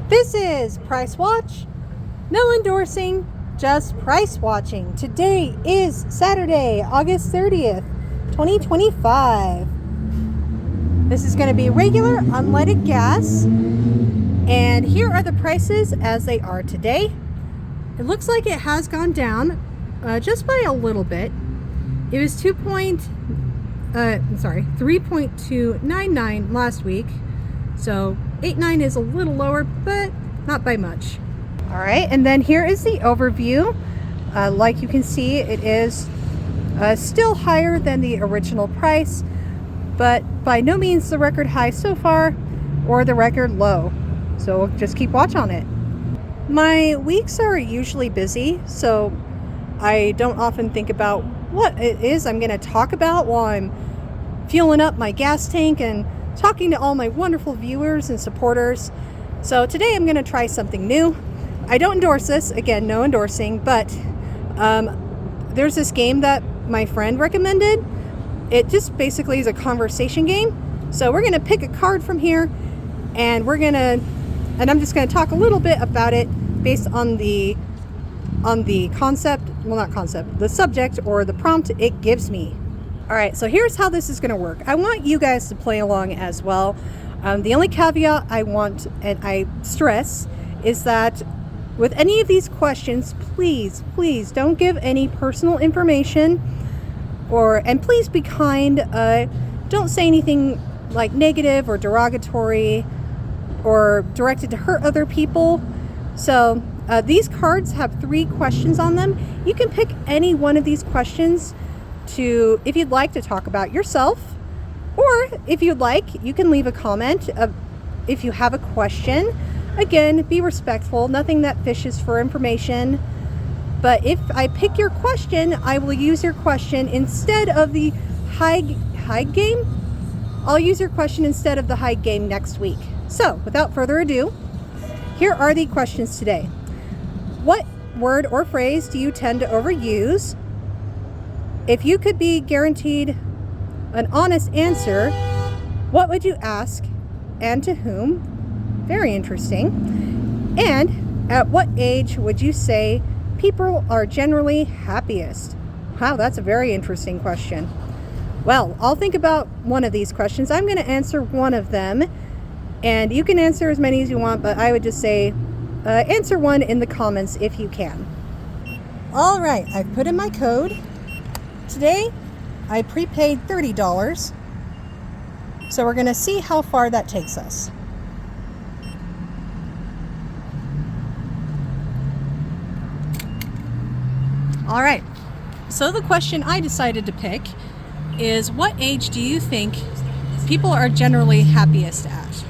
This is Price Watch. No endorsing, just price watching. Today is Saturday, August 30th, 2025. This is going to be regular unleaded gas. And here are the prices as they are today. It looks like it has gone down just by a little bit. It was 3.299 last week. So 8.9 is a little lower, but not by much. All right, and then here is the overview. Like you can see, it is still higher than the original price, but by no means the record high so far or the record low. So just keep watch on it. My weeks are usually busy, so I don't often think about what it is I'm going to talk about while I'm fueling up my gas tank and talking to all my wonderful viewers and supporters. So today I'm going to try something new. I don't endorse this, again, no endorsing, but there's this game that my friend recommended. It just basically is a conversation game. So we're going to pick a card from here, and I'm just going to talk a little bit about it based on the concept, well, not concept, the subject or the prompt it gives me. All right, so here's how this is going to work. I want you guys to play along as well. The only caveat I want, and I stress, is that with any of these questions, please don't give any personal information, and please be kind. Don't say anything like negative or derogatory or directed to hurt other people. So these cards have 3 questions on them. You can pick any one of these questions if you'd like to talk about yourself, or if you'd like, you can leave a comment if you have a question. Again, be respectful, nothing that fishes for information. But if I pick your question, I will use your question instead of the hide game. I'll use your question instead of the hide game next week. So, without further ado, here are the questions today. What word or phrase do you tend to overuse? If you could be guaranteed an honest answer, what would you ask and to whom? Very interesting. And at what age would you say people are generally happiest? Wow, that's a very interesting question. Well, I'll think about one of these questions. I'm going to answer one of them, and you can answer as many as you want, but I would just say answer one in the comments if you can. All right, I've put in my code. Today, I prepaid $30, so we're going to see how far that takes us. All right, so the question I decided to pick is, what age do you think people are generally happiest at?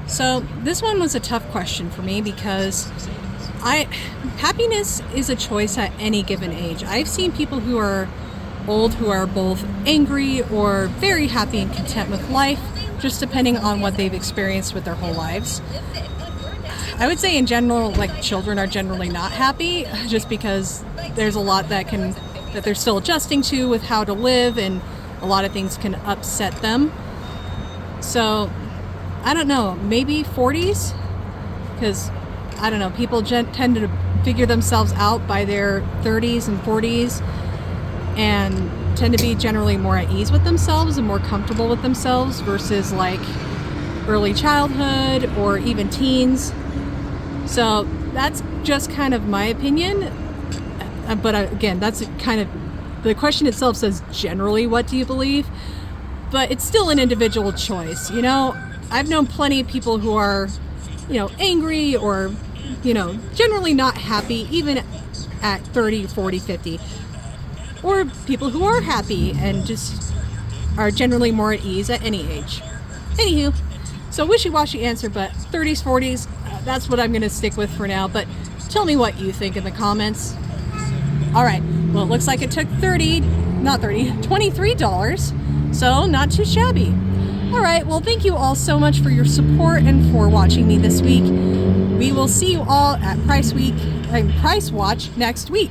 So this one was a tough question for me because happiness is a choice at any given age. I've seen people who are old who are both angry or very happy and content with life, just depending on what they've experienced with their whole lives. I would say in general, like, children are generally not happy just because there's a lot that they're still adjusting to with how to live, and a lot of things can upset them. So I don't know, maybe 40s, because I don't know, people tend to figure themselves out by their 30s and 40s and tend to be generally more at ease with themselves and more comfortable with themselves versus like early childhood or even teens. So that's just kind of my opinion. But again, that's kind of, the question itself says generally, what do you believe? But it's still an individual choice. You know, I've known plenty of people who are, angry or, generally not happy, even at 30, 40, 50. Or people who are happy and just are generally more at ease at any age. Anywho, so wishy-washy answer, but 30s, 40s, that's what I'm going to stick with for now. But tell me what you think in the comments. All right, well, it looks like it took $23, so not too shabby. All right, well, thank you all so much for your support and for watching me this week. We will see you all at Price Watch next week.